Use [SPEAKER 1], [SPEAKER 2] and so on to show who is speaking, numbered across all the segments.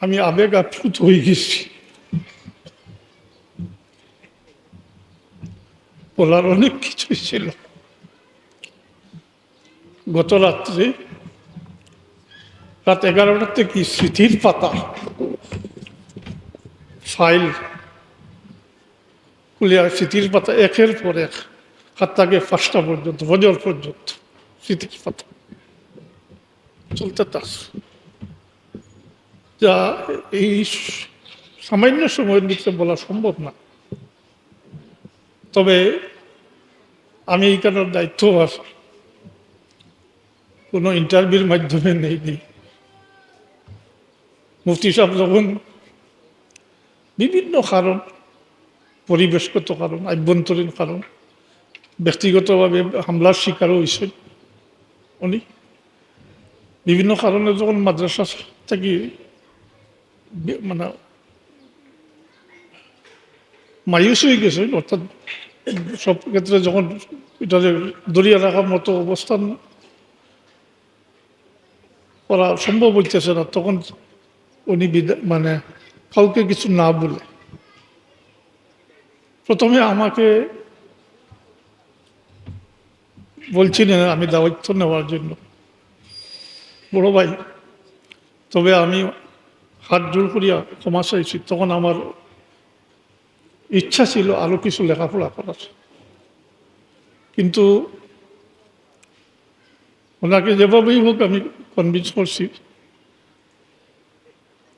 [SPEAKER 1] আমি আবেগ আপ্লুত হয়ে গেছি। বলার অনেক কিছুই ছিল। গত রাত্রে রাত 11টার থেকে স্মৃতির পাতা ফাইল খুলিয়া স্মৃতির পাতা একের পর এক হাত থেকে 5টা পর্যন্ত বজর পর্যন্ত স্মৃতির পাতা চলতে থাক, যা এই সামান্য সময়ের ভিতরে বলা সম্ভব না। তবে আমি এইখানের দায়িত্ব আর কোনো ইন্টারভিউর মাধ্যমে নেইনি। মুফতি সাহেব যখন বিভিন্ন কারণ, পরিবেশগত কারণ, আভ্যন্তরীণ কারণ, ব্যক্তিগতভাবে হামলার শিকারও হয়েছেন উনি, বিভিন্ন কারণে যখন মাদ্রাসা থেকে মানে মায়ুস হয়ে গেছেন, অর্থাৎ সব ক্ষেত্রে যখন এটা দরিয়া রাখার মতো অবস্থান করা সম্ভব হইতেছে না, তখন উনি মানে কাউকে কিছু না বলে প্রথমে আমাকে বলছিলেন আমি দায়িত্ব নেওয়ার জন্য, বড় ভাই, তবে আমি হাত জোর করিয়া ক্ষমা চাইছি। তখন আমার ইচ্ছা ছিল আরও কিছু লেখাপড়া করার, কিন্তু ওনাকে যেভাবেই হোক আমি কনভিন্স করছি।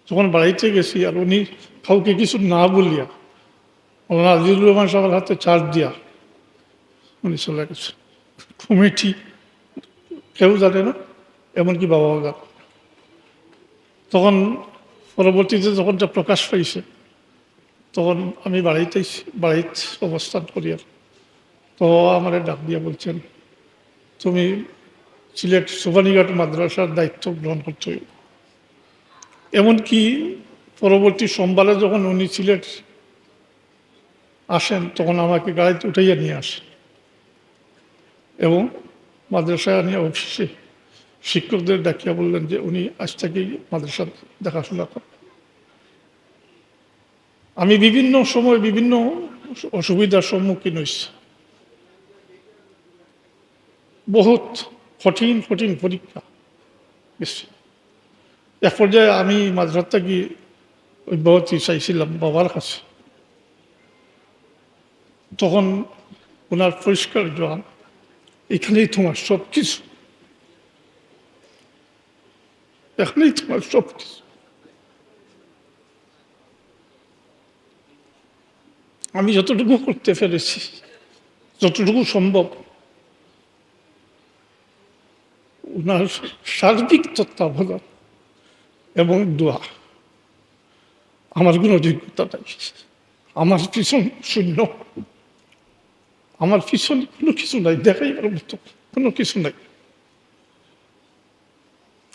[SPEAKER 1] যখন বাড়িতে গেছি আর উনি কাউকে কিছু না বলিয়া মৌলানা আজিজুর রহমান সাহেবের হাতে চার্জ দিয়া উনি চলে গেছে। কমিটি কেউ জানে না, এমনকি বাবাও জানে। তখন পরবর্তীতে যখন যা প্রকাশ পাইছে, তখন আমি বাড়িতে অবস্থান করি। আর তো আমার ডাক দিয়া বলছেন, তুমি সিলেট সোভানীঘাট মাদ্রাসার দায়িত্ব গ্রহণ করতে হইব। এমনকি পরবর্তী সোমবারে যখন উনি সিলেট আসেন, তখন আমাকে গাড়িতে উঠাইয়া নিয়ে আসেন এবং মাদ্রাসায় নিয়ে অফিসে শিক্ষকদের ডাকিয়া বললেন যে উনি আজ থেকেই মাদ্রাসা দেখাশোনা করেন। আমি বিভিন্ন সময় বিভিন্ন অসুবিধার সম্মুখীন হয়েছি, বহুত কঠিন কঠিন পরীক্ষা বেশি। এক পর্যায়ে আমি মাদ্রাসা গিয়ে অব্যাহতি চাইছিলাম বাবার কাছে। তখন ওনার পরিষ্কার জবাব, এখানেই তোমার সব কিছু, এখানেই তোমার সব কিছু। আমি যতটুকু করতে পেরেছি, যতটুকু সম্ভব, ওনার সার্বিক তত্ত্বাবধান এবং দোয়া। আমার কোনো যোগ্যতা নাই, আমার পিছন শূন্য, আমার পিছন কোনো কিছু নাই, দেখাইবার মতো কোনো কিছু নাই।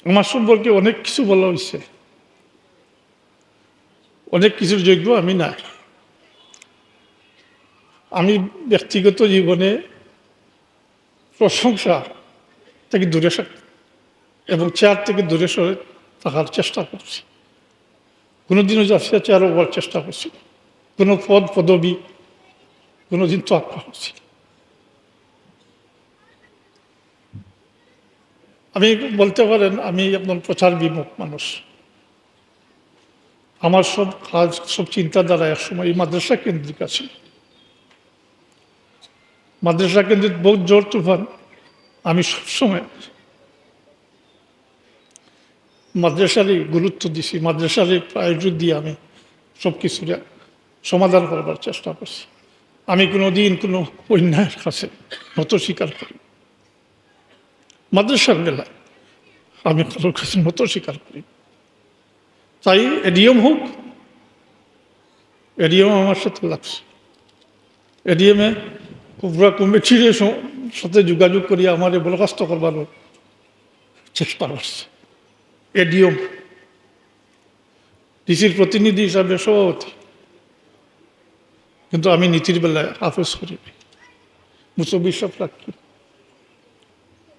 [SPEAKER 1] আমার সম্পর্কে অনেক কিছু বলা হয়েছে, অনেক কিছুর যোগ্য আমি না। আমি ব্যক্তিগত জীবনে প্রশংসা থেকে দূরে এবং চেয়ার থেকে দূরে সরে থাকার চেষ্টা করছি। কোনোদিনও যাচ্ছি চেয়ারও হওয়ার চেষ্টা করছি, কোনো পদ পদবি কোনোদিন তো আক্কা করছি। আমি বলতে পারেন আমি একদম প্রচার বিমুখ মানুষ। আমার সব কাজ, সব চিন্তাধারা একসময় এই মাদ্রাসা কেন্দ্রিক আছে। মাদ্রাসা কেন্দ্রিক বহুত জোর তুফান। আমি সবসময় মাদ্রাসারই গুরুত্ব দিছি, মাদ্রাসারই প্রায়োরিটি দিয়ে আমি সব কিছুর সমাধান করবার চেষ্টা করছি। আমি কোনো দিন কোনো অন্যায়ের কাছে নত স্বীকার করি। মাদ্রাসার বেলায় আমি কারোর কাছে নত স্বীকার করি। তাই এডিএম হোক, এডিএম আমার সাথে লাগছে। এডিএমে পুরা কমিটির সাথে যোগাযোগ করিয়া আমার বরখাস্ত করবার চেষ্টা করছে। এডিএম ডিসির প্রতিনিধি হিসাবে সভাপতি, কিন্তু আমি নীতির বেলায় আফসোস করি। মুসব্বির সাহেব সাক্ষী,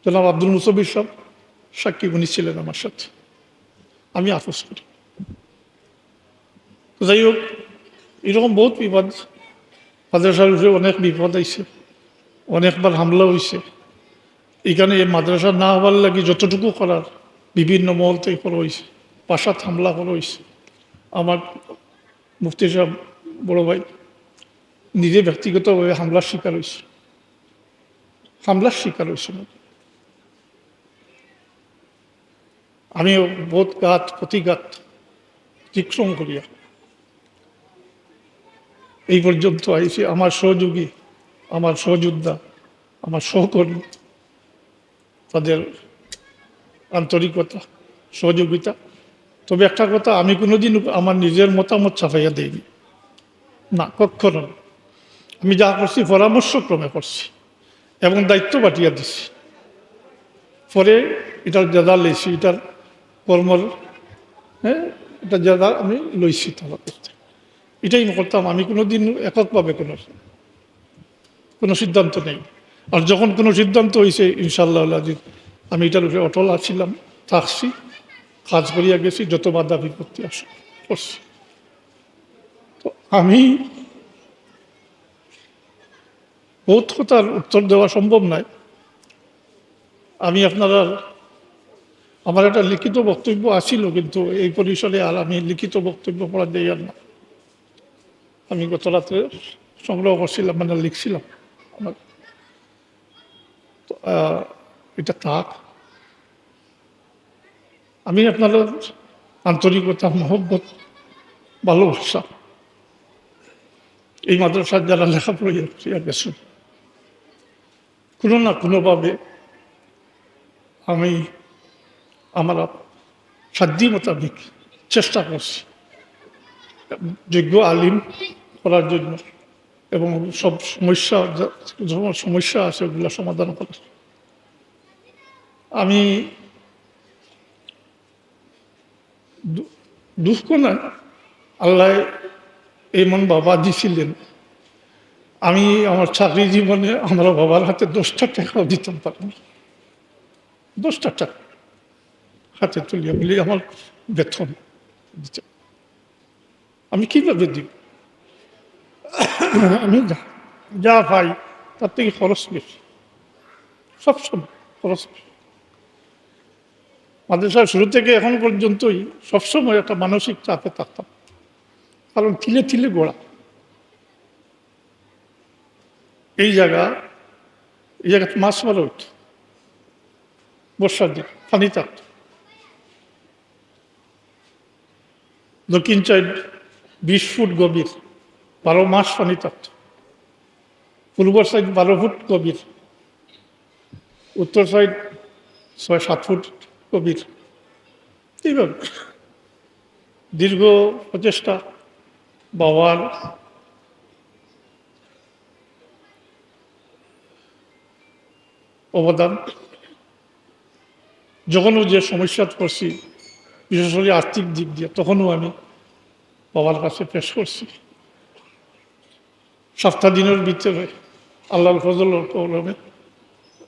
[SPEAKER 1] জনাব আব্দুল মুসব্বির সাহেব সাক্ষী, উনি ছিলেন আমার সাথে, আমি আফসোস করি। তো যাই হোক, এরকম বহুত বিপদ, মাদ্রাসার উপরে অনেক বিপদ আইছে, অনেকবার হামলা হয়েছে। এখানে এই মাদ্রাসা না হওয়ার লাগে যতটুকু করার বিভিন্ন মহল থেকে করা হয়েছে, বাসাত হামলা করা হয়েছে। আমার মুফতি সাহেব বড় ভাই নিজে ব্যক্তিগতভাবে হামলার শিকার হয়েছে, হামলার শিকার হয়েছে। আমিও বোধ ঘাত প্রতিঘাত অতিক্রম করিয়া এই পর্যন্ত আইসি। আমার সহযোগী, আমার সহযোদ্ধা, আমার সহকর্মী, তাদের আন্তরিকতা, সহযোগিতা। তবে একটা কথা, আমি কোনোদিন আমার নিজের মতামত ছাপাইয়া দিইনি, না, কখনো না। আমি যা করছি পরামর্শক্রমে করছি এবং দায়িত্ব বাটিয়া দিছি। পরে এটার জাদা লইছি, এটার কর্মর, হ্যাঁ, এটা জাদা আমি লইছি তারা করতে। এটাই করতাম। আমি কোনোদিন এককভাবে কোনো সিদ্ধান্ত নেই। আর যখন কোনো সিদ্ধান্ত হয়েছে, ইনশাআল্লাহ আজিজ, আমি এটার উপরে অটল আছিলাম, থাকছি, কাজ করিয়া গেছি, যত বাধা বিপত্তি করছি। তো আমি বহুত কথার উত্তর দেওয়া সম্ভব নয়। আমি আপনারা, আমার একটা লিখিত বক্তব্য আসিল, কিন্তু এই পরিসরে আর আমি লিখিত বক্তব্য পড়া যাই আর না। আমি গত রাত্রে সংগ্রহ করছিলাম, মানে লিখছিলাম আমার। এটা থাক। আমি আপনাদের আন্তরিকতা, মহব্বত, ভালোবাসা, এই মাদ্রাসার যারা লেখাপড়া গেছেন, কোনো না কোনোভাবে আমি আমার সাধ্য মোতাবেক চেষ্টা করছি যোগ্য আলিম করার জন্য, এবং সব সমস্যা, সমস্যা আছে ওগুলো সমাধান করার। আমি দুঃখ না, আল্লাহ এমন বাবা দিছিলেন, আমি আমার চাকরি জীবনে আমার বাবার হাতে 10টা টাকাও দিতাম পারিনি। 10টা টাকা হাতে তুলিয়া বলি আমার বেতন দিতে, আমি কিভাবে দিব? আমি যা পাই তার থেকে খরচ বেশি, সবসময় খরচ বেশি। মাদ্রাসার শুরু থেকে এখন পর্যন্তই সবসময় একটা মানসিক চাপে থাকতাম, কারণ তিলে তিলে গোড়া। এই জায়গাতে মাছ মারা হইত, বর্ষার দিন পানি থাকত। দক্ষিণ সাইড 20 ফুট গভীর, 12 মাস পানি থাকত। পূর্ব সাইড 12 ফুট গভীর, উত্তর সাইড 6-7 ফুট গভীর। এইভাবে দীর্ঘ প্রচেষ্টা, বাবার অবদান, যখনও যে সমস্যা করছি, বিশেষ করে আর্থিক দিক দিয়ে, তখনও আমি বাবার কাছে পেশ করছি। 7 দিনের ভিতরে আল্লাহর ফজল কলমে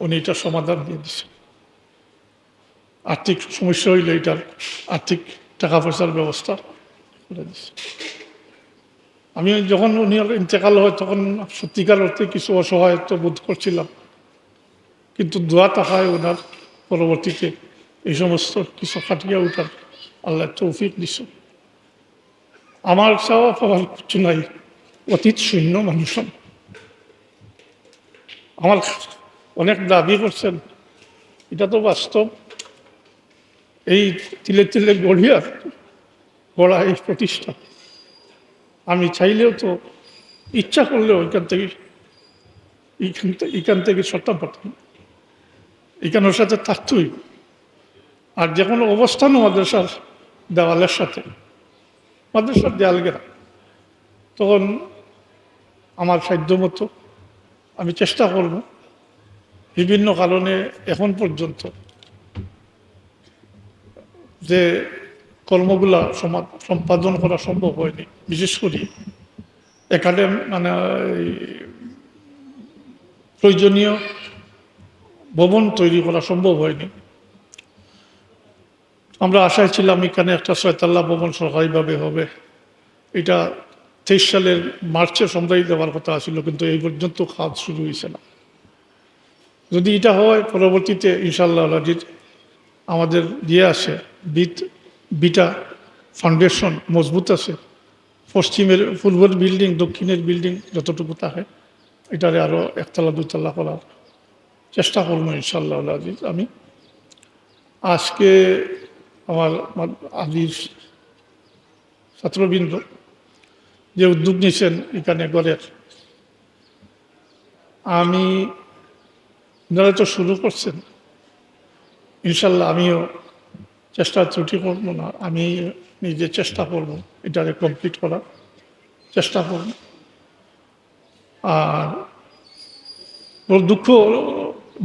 [SPEAKER 1] উনি এটার সমাধান দিয়ে দিচ্ছেন। আর্থিক সমস্যা হইলে এটার আর্থিক টাকা পয়সার ব্যবস্থা করে দিচ্ছে। আমি যখন উনি ইন্তেকাল হয়, তখন সত্যিকার অর্থে কিছু অসহায়ত্ব বোধ করছিলাম, কিন্তু দোয়া টাকায় ওনার পরবর্তীতে এই সমস্ত কিছু কাটিয়ে ওঠার আল্লাহ তৌফিক দিচ্ছে। আমার চাওয়া পাওয়ার কিছু নাই, অতীত শূন্য মানুষ। আমার অনেক দাবি করছেন, এটা তো বাস্তব। এই তিলে তিলে গড়া এই প্রতিষ্ঠান, আমি চাইলেও তো, ইচ্ছা করলেও এখান থেকে সত্তা পাঠান, এখানের সাথে থাকতেই। আর যে কোনো অবস্থানও মাদ্রাসার দেওয়ালের সাথে, মাদ্রাসার দেয়াল গেরা, তখন আমার সাধ্য মতো আমি চেষ্টা করব। বিভিন্ন কারণে এখন পর্যন্ত যে কর্মগুলা সম্পাদন করা সম্ভব হয়নি, বিশেষ করে মানে প্রয়োজনীয় ভবন তৈরি করা সম্ভব হয়নি। আমরা আশায় ছিলাম এখানে একটা 6 তলা ভবন সরকারিভাবে হবে, এটা 23 সালের মার্চে সন্ধ্যায় দেওয়ার কথা ছিল, কিন্তু এই পর্যন্ত কাজ শুরু হয়েছে না। যদি এটা হয় পরবর্তীতে ইনশাআল্লাহ আমাদের আছে বিটা ফাউন্ডেশন মজবুত আছে, পশ্চিমের পূর্বের বিল্ডিং দক্ষিণের বিল্ডিং যতটুকু থাকে এটারে আরও একতলা দুতলা করার চেষ্টা করবো ইনশাআল্লাহ আজিজ। আমি আজকে আমার আজিজ ছাত্রবৃন্দ যে উদ্যোগ নিয়েছেন এখানে গড়ের, আমি আপনারা তো শুরু করছেন, ইনশাল্লাহ আমিও চেষ্টা ত্রুটি করবো না, আমি নিজে চেষ্টা করব এটারে কমপ্লিট করার চেষ্টা করব। আর ওর দুঃখ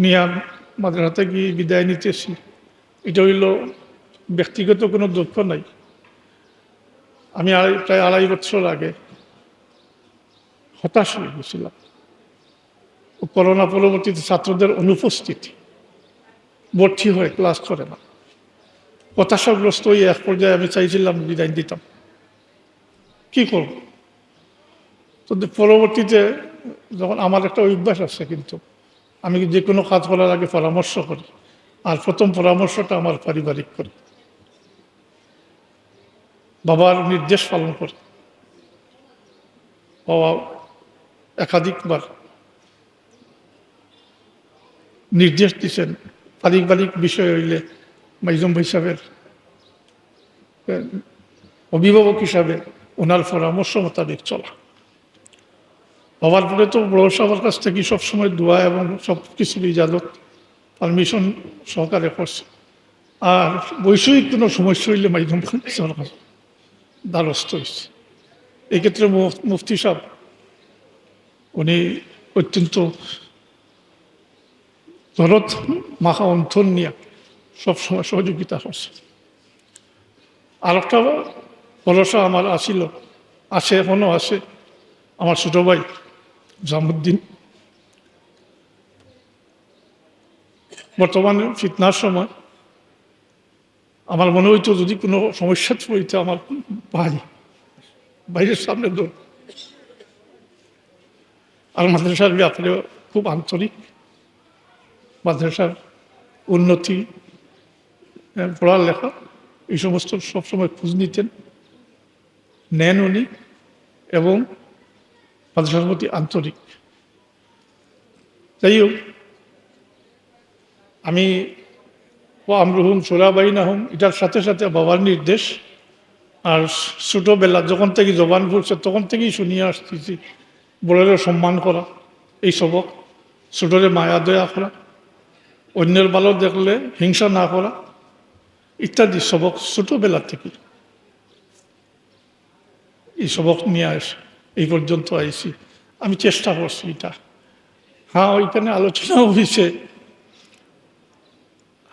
[SPEAKER 1] নিয়ে আমাদের হাতে গিয়ে বিদায় নিতেছি, এটা হইল ব্যক্তিগত কোনো দুঃখ নাই। আমি প্রায় 2.5 বছর আগে হতাশ হয়ে গেছিলাম, করোনা পরবর্তীতে ছাত্রদের অনুপস্থিতি, ভর্তি হয়ে ক্লাস করে না, হতাশাগ্রস্ত হয়ে এক পর্যায়ে আমি চাইছিলাম বিদায় দিতাম, কি করব। তো পরবর্তীতে যখন আমার একটা অভ্যাস আছে, কিন্তু আমি যে কোনো কাজ করার আগে পরামর্শ করি, আর প্রথম পরামর্শটা আমার পারিবারিক করি, বাবার নির্দেশ পালন করি। বাবা একাধিকবার নির্দেশ দিচ্ছেন পারিবারিক বিষয় হইলে মাইজুম ভাই সাহেবের অভিভাবক হিসাবে ওনার পরামর্শ মোতাবেক চলা। বাবার পরে তো বড় সবার কাছ থেকে সবসময় দোয়া এবং সব কিছুর ইজাজত পারমিশন সহকারে করছে। আর বৈষয়িক কোনো সমস্যা হইলে মাইজুম সরকার দ্বারস্থ হয়েছে। এক্ষেত্রে মুফতি সাহেব উনি অত্যন্ত দরদ মাখা অন্থন নিয়ে সবসময় সহযোগিতা করছে। আর একটা ভরসা আমার আসিল, আছে, এখনো আছে, আমার ছোট ভাই জামুদ্দিন। বর্তমানে ফিতনার সময় আমার মনে হইতো যদি কোনো সমস্যা হইতো আমার ভাই বাইরের সামনে দৌড়। আর মাদ্রাসার ব্যাপারে খুব আন্তরিক, মাদ্রাসার উন্নতি, পড়ালেখা এই সমস্ত সবসময় খোঁজ নিতেন, নেন উনি, এবং মাদ্রাসার প্রতি আন্তরিক। যাই হোক, আমি আমরুহুম সোলাবাইনাহুম এটার সাথে সাথে বাবার নির্দেশ, আর ছোটোবেলা যখন থেকে জবান পড়ছে তখন থেকেই শুনিয়ে আসতেছি বড়দের সম্মান করা, এই সবক, ছোটরে মায়া দয়া করা, অন্যের ভালো দেখলে হিংসা না করা ইত্যাদি সবক ছোটোবেলা থেকে এই সবক নিয়ে আসে এই পর্যন্ত আইছি। আমি চেষ্টা করছি এটা। হ্যাঁ, ওইখানে আলোচনাও হয়েছে,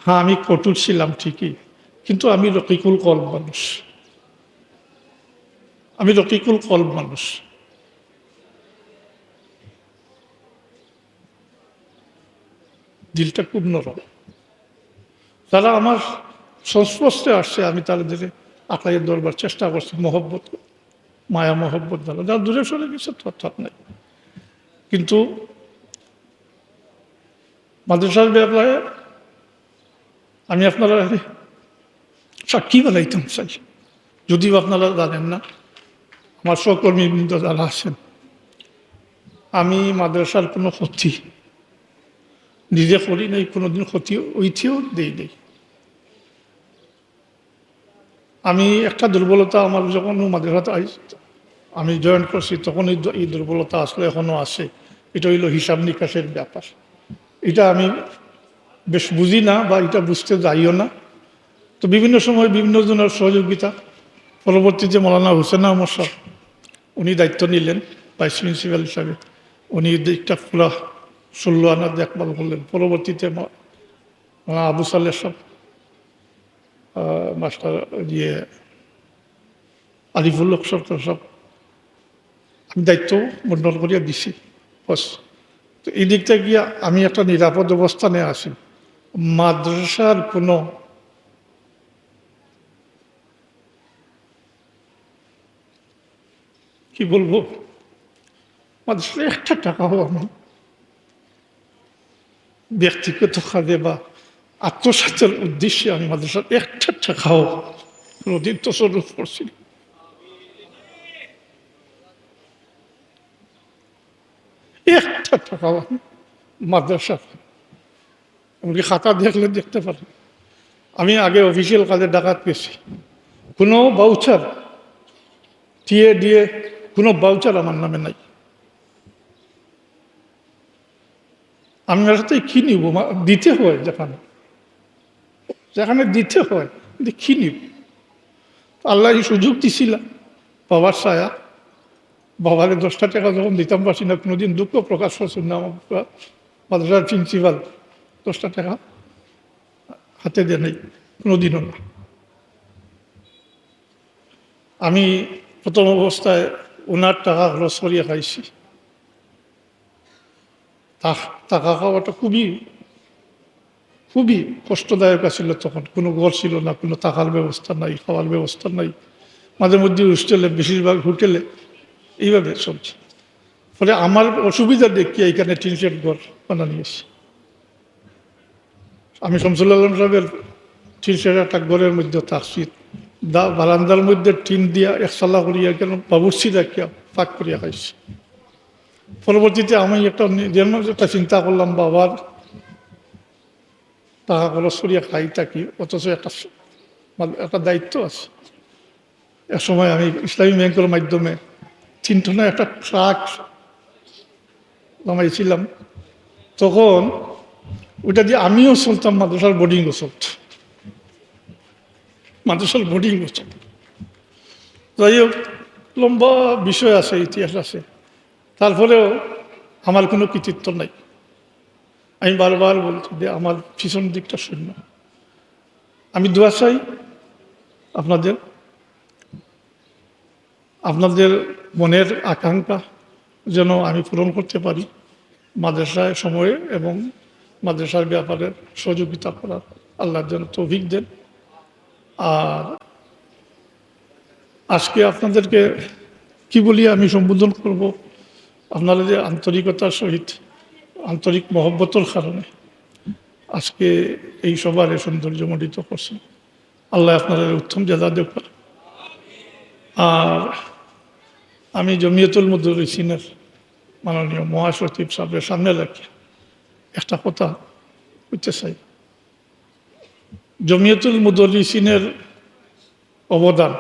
[SPEAKER 1] হ্যাঁ আমি কঠোর ছিলাম ঠিকই, কিন্তু আমি রকিকুল কলব মানুষ, আমি রকিকুল কলব মানুষ। দিলটা খুব নরম। যারা আমার সংস্পর্শে আসছে আমি তাদের আঁকড়াইয়ে ধরবার চেষ্টা করছি, মহব্বত, মায়া মহব্বত দ্বারা। যারা দূরে সরে গেছে তো অর্থাৎ নাই। কিন্তু মাদ্রাসার ব্যাপারে আমি আপনারা সাক্ষী বানাইতাম চাই, যদিও আপনারা জানেন না, আমার সহকর্মীবৃন্দ যারা আছেন, আমি মাদ্রাসার কোনো ক্ষতি নিজে করি নাই, কোনোদিন ক্ষতি ঐতিও দিই নেই। আমি একটা দুর্বলতা আমার যখন মাদ্রাসাতে আমি জয়েন করছি তখন এই দুর্বলতা আসলে এখনও আছে, এটা হইল হিসাব নিকাশের ব্যাপার। এটা আমি বেশ বুঝি না বা এটা বুঝতে যাইও না। তো বিভিন্ন সময় বিভিন্ন জনের সহযোগিতা, পরবর্তীতে মৌলানা হোসেন আহমদ সাহেব উনি দায়িত্ব নিলেন ভাইস প্রিন্সিপাল হিসাবে, উনি দিকটা পুরা 16 আনা দেখভাল করলেন। পরবর্তীতে আবু সালেহ সাহেব, মাস্টার আরিফুল হক সরকার সাহেব, আমি দায়িত্ব মন্ডল করিয়া দিছি বস। তো এই দিকটা গিয়া আমি একটা নিরাপদ অবস্থানে আছি। মাদ্রাসার কোনো কি বলবো, মাদ্রাসায় একটা টাকাও আমি ব্যক্তিগত কাজে বা আত্মসাতের উদ্দেশ্যে আমি মাদ্রাসার একটা টাকাও কোনোদিন তসরুফ করছি না। একটা টাকাও আমি মাদ্রাসা, এমনকি খাতা দেখলে দেখতে পারেন, আমি আগে অফিসিয়াল কাজে ডাকাত পেয়েছি, কোনো বাউচার টিএ দিয়ে কোনো বাউচার আমার নামে নাই। আমি সাথে কি নিব, দিতে হয় যেখানে যেখানে দিতে হয়, কিন্তু কি নিব। আল্লাহ এই সুযোগ দিছিলাম, বাবার ছায়া, বাবারে 10টা টাকা যখন দিতাম পারছি না, কোনোদিন দুঃখ প্রকাশ করছেন না আমার মাদ্রাসার প্রিন্সিপাল, 10টা টাকা হাতে দেয় নাই কোনোদিনও না। আমি প্রথম অবস্থায় ওনার টাকা খরচ করিয়া খাইছি। টাকা খাওয়াটা খুবই খুবই কষ্টদায়ক ছিল তখন, কোনো ঘর ছিল না, কোনো থাকার ব্যবস্থা নাই, খাওয়ার ব্যবস্থা নাই, মাঝে মধ্যে হোস্টেলে, বেশিরভাগ হোটেলে, এইভাবে চলছে। ফলে আমার অসুবিধা দেখিয়ে এখানে টিন শেড ঘর বানা নিয়েছি। আমি শামসুল আলম সাহেবের টিন শেড একটা ঘরের মধ্যে থাকছি, বারান্দার মধ্যে টিন দিয়া একসালা করিয়া কেন বাবুর্চি রাখিয়া ফাঁক করিয়া খাইছি। পরবর্তীতে আমি একটা নিজের মধ্যে একটা চিন্তা করলাম, বাবার টাকা খরচ করিয়া খাই থাকি, অথচ একটা দায়িত্ব আছে। এক সময় আমি ইসলামী ব্যাংকের মাধ্যমে 3 টনের একটা ট্রাক নামাইছিলাম, তখন ওইটা দিয়ে আমিও চলতাম, মাদ্রাসার বোর্ডিংও চলত, মাদ্রাসার বোর্ডিংও চলত। যাই হোক, লম্বা বিষয় আছে, ইতিহাস আছে, তারপরেও আমার কোনো কৃতিত্ব নাই। আমি বারবার বলছি যে আমার পিছন দিকটা শূন্য। আমি দোয়া চাই আপনাদের মনের আকাঙ্ক্ষা যেন আমি পূরণ করতে পারি, মাদ্রাসায় সময়ে এবং মাদ্রাসার ব্যাপারে সহযোগিতা করার আল্লাহ যেন তৌফিক দেন। আর আজকে আপনাদেরকে কি বলি আমি সম্বোধন করব, আপনারা যে আন্তরিকতার সহিত, আন্তরিক মহব্বতের কারণে আজকে এই সভার সৌন্দর্যমণ্ডিত করছেন, আল্লাহ আপনাদের উত্তম জাযা দেব। আর আমি জমিয়তুল মুদাররিসিনের মাননীয় মহাসচিব সাহেবের সামনে রাখি একটা কথা বলতে চাই। জমিয়তুল মুদাররিসিনের অবদান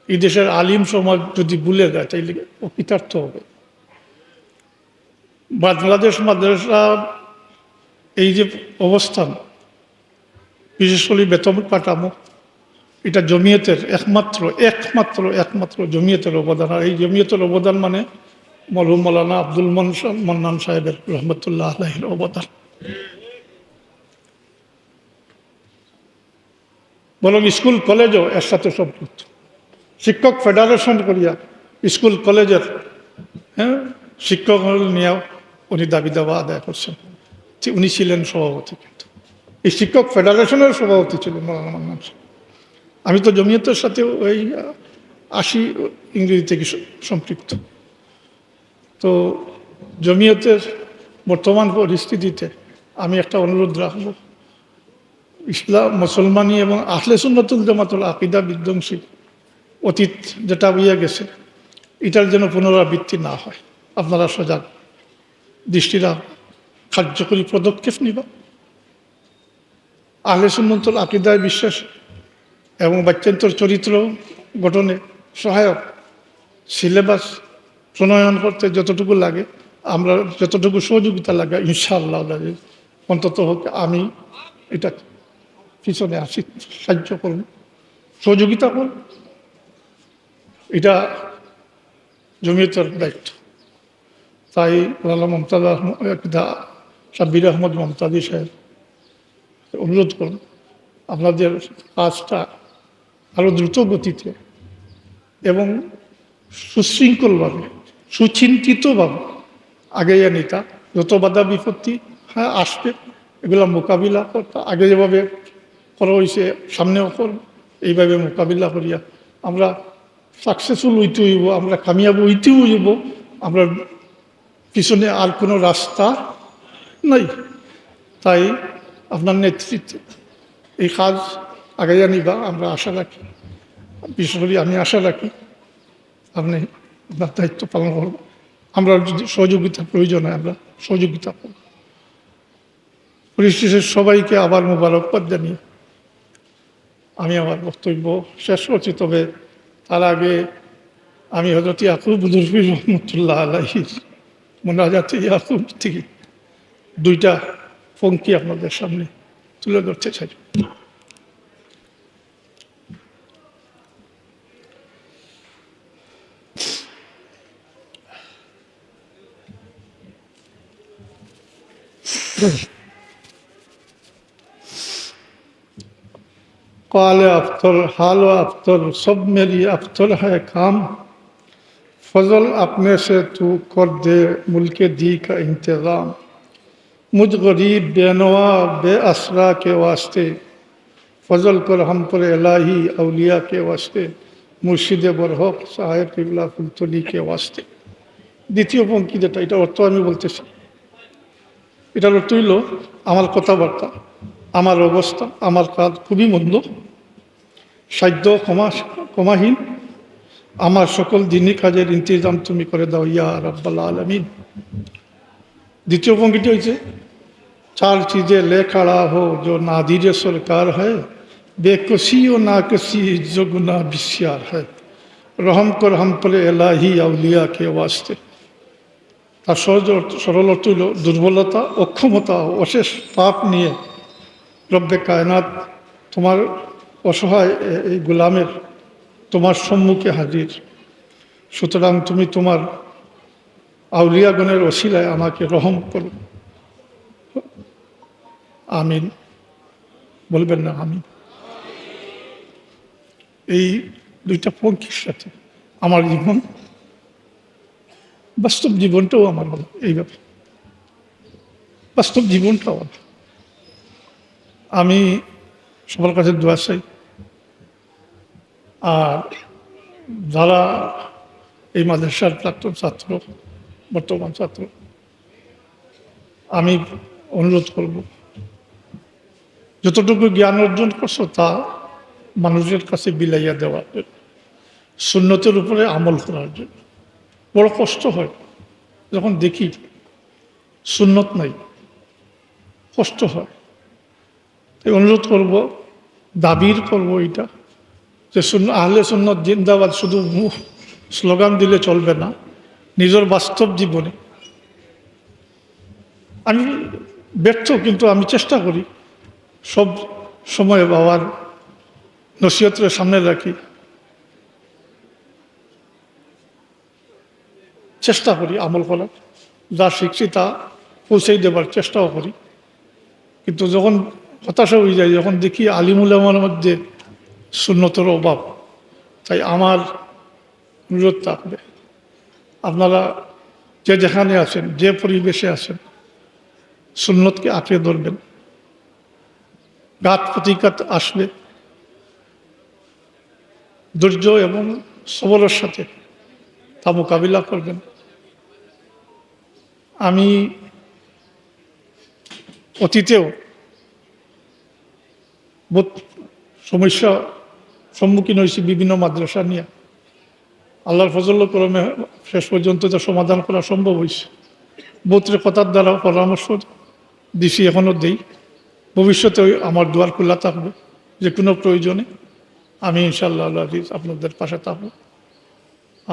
[SPEAKER 1] এই দেশের আলিম সমাজ যদি ভুলে যায় তাইলে অকৃতার্থ হবে। বাংলাদেশ মাদ্রাসা এই যে অবস্থান, বিশেষ করে বেতন কাঠামো, এটা জমিয়তের একমাত্র জমিয়তের অবদান। আর এই জমিয়তের অবদান মানে মরহুম মৌলানা আব্দুল মান্নান সাহেবের রহমতুল্লাহ আলাইহির অবদান। বরং স্কুল কলেজও এর সাথে সম্পৃক্ত। শিক্ষক ফেডারেশন করিয়া স্কুল কলেজের শিক্ষক নিয়েও উনি দাবি দাওয়া আদায় করছেন। উনি ছিলেন সভাপতি, কিন্তু এই শিক্ষক ফেডারেশনের সভাপতি ছিলেন মৌলানা মান্নান সাহেব। আমি তো জমিয়তের সাথে ওই 80 ইংরেজি থেকে সম্পৃক্ত। তো জমিয়তের বর্তমান পরিস্থিতিতে আমি একটা অনুরোধ রাখব, ইসলাম, মুসলমানি এবং আহলে সুন্নাতুল জামাতুল আকীদা বিধ্বংসী অতীত যেটা হইয়া গেছে, এটার যেন পুনরাবৃত্তি না হয়। আপনারা সজাগ দৃষ্টিরা কার্যকরী পদক্ষেপ নিবা। আহলে সুন্নাতুল আকীদায় বিশ্বাস এবং বাচ্চান্তর চরিত্র গঠনে সহায়ক সিলেবাস প্রণয়ন করতে যতটুকু লাগে, আমরা যতটুকু সহযোগিতা লাগে ইনশাআল্লাহ অন্তত হোক আমি এটা পিছনে আসি, সাহায্য করুন, সহযোগিতা করুন। এটা জমিয়তের দায়িত্ব। তাই মমতাজ সাব্বির আহমদ মমতাজি সাহেব অনুরোধ করুন, আপনাদের কাজটা আরও দ্রুত গতিতে এবং সুশৃঙ্খলভাবে, সুচিন্তিতভাবে আগাইয়া নিতা। যত বাধা বিপত্তি আসবে, এগুলো মোকাবিলা করতে আগে যেভাবে করা হয়েছে সামনেও করব, এইভাবে মোকাবিলা করিয়া আমরা সাকসেসফুল হইতে হইব, আমরা কামিয়াব হইতেও হইব, আমরা পিছনে আর কোনো রাস্তা নাই। তাই আপনার নেতৃত্বে এই কাজ আগাইয়া নিবা আমরা আশা রাখি। বিশেষ করে আমি আশা রাখি আপনি আপনার দায়িত্ব পালন করব। আমরা যদি সহযোগিতার প্রয়োজন হয় আমরা সহযোগিতা করব। পরিশেষে সবাইকে আবার মোবারকবাদ জানিয়ে আমি আমার বক্তব্য শেষ করছি। তবে তার আগে আমি হযরত ইয়াকুব লুরফি রহমতুল্লাহ আলাইহির মুনাজাতে ইয়াকুব থেকে দুইটা পংক্তি আপনাদের সামনে তুলে ধরতে চাই। काले अफ्तर हाल अफ्तर सब मेरी अफ्तर है काम, फजल अपने से तू कर दे मुल्क दी का इंतज़ाम, मुझ गरीब बेनवा बेअसरा के वास्ते फजल कर हम पर इलाही अलिया के वास्ते, मुर्शिद बरहक साहेब किबला फुलतली के वास्ते। দ্বিতীয় পঙ্ক্তি যেটা, এটা অর্থ আমি বলতেছি। এটার অর্থ হইল আমার কথাবার্তা, আমার অবস্থা, আমার কাজ খুবই মন্দ, সাধ্য ক্ষমাহীন, আমার সকল দিনই কাজের ইন্তজাম তুমি করে দাও ইয়া রাব্বাল আলামিন। দ্বিতীয় পঙ্ক্তিটি হয়েছে চার চিজে লে খাড়া হো जो नादिर सरकार है, बेकसी ও नाकसी जो गुनाह बिस्यार है, रहम कर हम पर इलाही अलिया के वास्ते। তার সরল অর্থ হইল দুর্বলতা, অক্ষমতা, অশেষ পাপ নিয়ে রব্বে কায়নাত তোমার অসহায় এই গোলামের তোমার সম্মুখে হাজির। সুতরাং তুমি তোমার আউলিয়াগণের ওসিলায় আমাকে রহম করো। আমিন বলবেন না? আমিন। এই দুইটা পঙ্ক্তির সাথে আমার জীবন, বাস্তব জীবনটাও আমার হলো এইভাবে, বাস্তব জীবনটাও আমি সবার কাছে দোয়া চাই। আর যারা এই মাদ্রাসার প্রাক্তন ছাত্র, বর্তমান ছাত্র, আমি অনুরোধ করব যতটুকু জ্ঞান অর্জন করছো তা মানুষের কাছে বিলাইয়া দেওয়ার জন্য, সুন্নতের উপরে আমল করার জন্য। বড় কষ্ট হয় যখন দেখি সুন্নত নাই, কষ্ট হয়। তাই অনুরোধ করব, দাবির করব এটা যে আহলে সুন্নত জিন্দাবাদ শুধু স্লোগান দিলে চলবে না, নিজের বাস্তব জীবনে। আমি ব্যর্থ, কিন্তু আমি চেষ্টা করি সব সময় বাবার নসিহতের সামনে রাখি, চেষ্টা করি আমল করার, যা শিখছি তা পৌঁছেই দেবার চেষ্টাও করি। কিন্তু যখন হতাশা হয়ে যায়, যখন দেখি আলিমুলামার মধ্যে সুন্নতের অভাব, তাই আমার অনুরোধ থাকবে আপনারা যে যেখানে আছেন, যে পরিবেশে আছেন, সুন্নতকে আঁকড়ে ধরবেন। ঘাত প্রতিঘাত আসবে, ধৈর্য এবং সবরের সাথে তা মোকাবিলা করবেন। আমি অতীতেও বহুত সমস্যা সম্মুখীন হয়েছি বিভিন্ন মাদ্রাসা নিয়ে। আল্লাহর ফজল করমে শেষ পর্যন্ত তা সমাধান করা সম্ভব হয়েছে। বহুতের কথার দ্বারা পরামর্শ দিছি, এখনও দেই। ভবিষ্যতে আমার দুয়ার খোলা থাকবে, যে কোনো প্রয়োজনে আমি ইনশাআল্লাহ আজিজ আপনাদের পাশে থাকবো।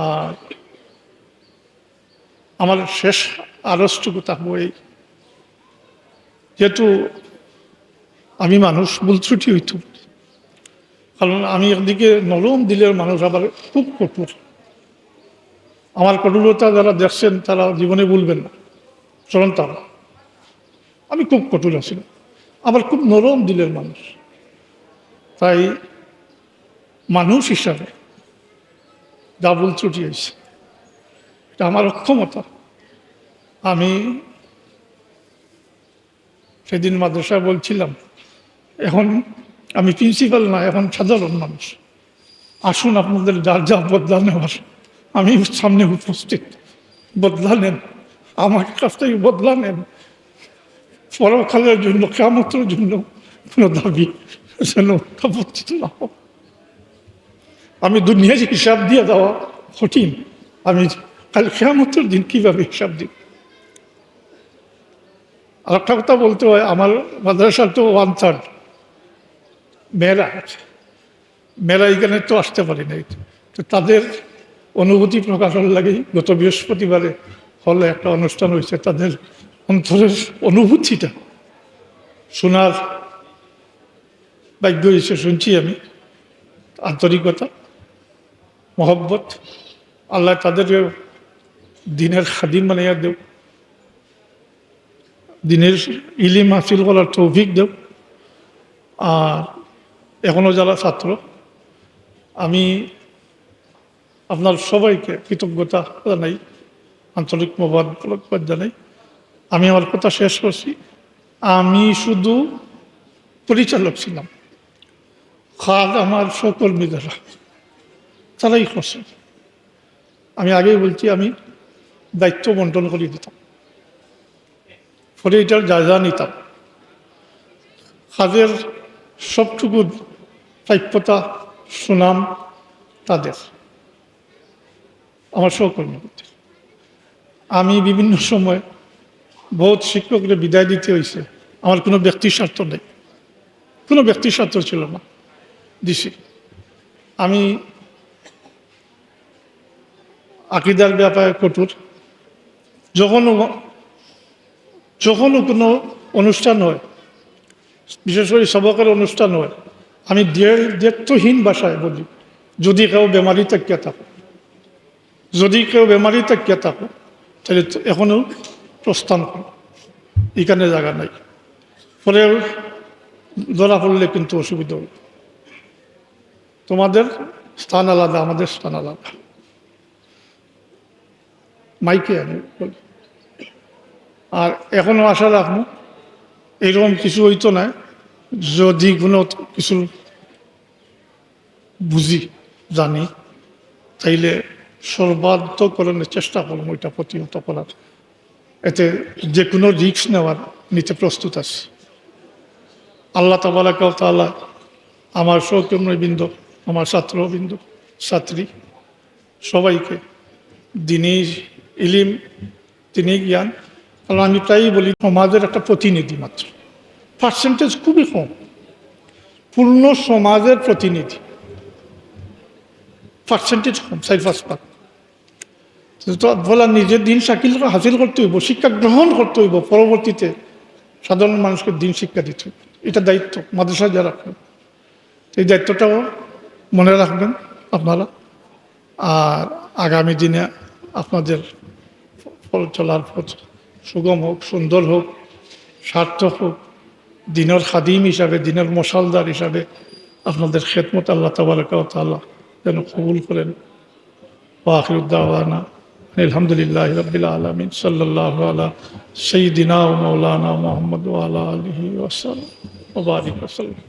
[SPEAKER 1] আর আমার শেষ আরজটুকু থাকবো এই, যেহেতু আমি মানুষ, ভুল ত্রুটি হইত, কারণ আমি একদিকে নরম দিলের মানুষ, আবার খুব কঠোর। আমার কঠোরতা যারা দেখছেন তারা জীবনে ভুলবেন না, চরণ তারা। আমি খুব কঠোর আছিলাম, আবার খুব নরম দিলের মানুষ। তাই মানুষ হিসাবে যা ভুল ত্রুটি হয়েছে, এটা আমার অক্ষমতা। আমি সেদিন মাদ্রাসায় বলছিলাম, এখন আমি প্রিন্সিপাল না, এখন সাধারণ মানুষ। আসুন আপনাদের যার যা বদলা নেওয়ার, আমি সামনে উপস্থিত, বদলা নেন, আমার কাছ থেকে বদলা নেন। পরকালের জন্য, কিয়ামতের জন্য কোনো দাবি যেন উপস্থিত না হোক। আমি দুনিয়ায় হিসাব দিয়ে দেওয়া কঠিন, আমি কাল কিয়ামতের দিন কিভাবে হিসাব দিই। আর একটা কথা বলতে হয়, আমার মাদ্রাসার তো 1/3 মেয়েরা আছে, মেয়েরা এখানে তো আসতে পারি নাই, তো তাদের অনুভূতি প্রকাশের লাগেই গত বৃহস্পতিবারে হলে একটা অনুষ্ঠান হয়েছে, তাদের অন্তরের অনুভূতিটা শোনার ভাগ্য হয়েছে, শুনছি আমি। আন্তরিকতা, মহব্বত, আল্লাহ তাদেরকে দিনের খাদিম বানাইয়া দেব, দিনের ইলিম হাসিল করার তৌফিক দেব। আর এখনও যারা ছাত্র, আমি আপনার সবাইকে কৃতজ্ঞতা জানাই, আন্তরিক মোবারকবাদ জানাই। আমি আমার কথা শেষ করছি। আমি শুধু পরিচালক ছিলাম, খাদ আমার সহকর্মী যারা, তারাই করছেন। আমি আগেই বলছি, আমি দায়িত্ব বন্টন করে দিতাম, পরে এটার জায়গা নিতাম। কাজের সবটুকু প্রাপ্যতা, সুনাম তাদের, আমার সহকর্মীদের। আমি বিভিন্ন সময় বহুত শিক্ষকদের বিদায় দিতে হয়েছে, আমার কোনো ব্যক্তির স্বার্থ নেই, কোনো ব্যক্তির স্বার্থ ছিল না, দিছি। আমি আকিদার ব্যাপারে কঠোর। যখনও কোনো অনুষ্ঠান হয়, বিশেষ করে সবকের অনুষ্ঠান হয়, আমি দ্ব্যর্থহীন ভাষায় বলি, যদি কেউ বেমারি তাকিয়া থাকো, যদি কেউ বেমারি তাকিয়া থাকো, তাহলে এখনও প্রস্থান করো, এখানে জায়গা নাই। পরে ধরা পড়লে কিন্তু অসুবিধা হবে। তোমাদের স্থান আলাদা, আমাদের স্থান আলাদা। মাইকে আমি বলি। আর এখনো আশা রাখবো এইরকম কিছু হইতো না, যদি কোনো কিছু বুঝি, জানি, তাইলে সর্বান্তকরণের চেষ্টা করবো ওইটা প্রতিহত করার। এতে যে কোনো রিস্ক নিতে প্রস্তুত আছি। আল্লাহ তাবারাক ওয়া তাআলা আমার সহকর্মীবৃন্দ, আমার ছাত্রবৃন্দ, ছাত্রী সবাইকে দ্বীনি ইলিম, দ্বীনি জ্ঞান। কারণ আমি প্রায়ই বলি, সমাজের একটা প্রতিনিধি মাত্র, পার্সেন্টেজ খুবই কম, পূর্ণ সমাজের প্রতিনিধি পার্সেন্টেজ কম, 4-5%। তো বলা, নিজের দিন হাসিল করতে হইব, শিক্ষা গ্রহণ করতে হইব, পরবর্তীতে সাধারণ মানুষকে দিন শিক্ষা দিতে হইব। এটা দায়িত্ব মাদ্রাসা যারা রাখবেন, এই দায়িত্বটাও মনে রাখবেন আপনারা। আর আগামী দিনে আপনাদের চলার পথ সুগম হোক, সুন্দর হোক, সার্থক হোক। দিনের খাদিম হিসাবে, দিনের মশালদার হিসাবে আপনাদের খেদমত আল্লাহ তাবারাক ওয়া তাআলা যেন কবুল করেন। ওয়া আখিরু দাওয়ানা আলহামদুলিল্লাহি রাব্বিল আলামিন। সাল্লাল্লাহু আলা সাইয়্যিদিনা ওয়া মাওলানা মুহাম্মদ ওয়া আলা আলিহি ওয়া সাল্লাম ওয়া বারিক ওয়া সাল্লাম।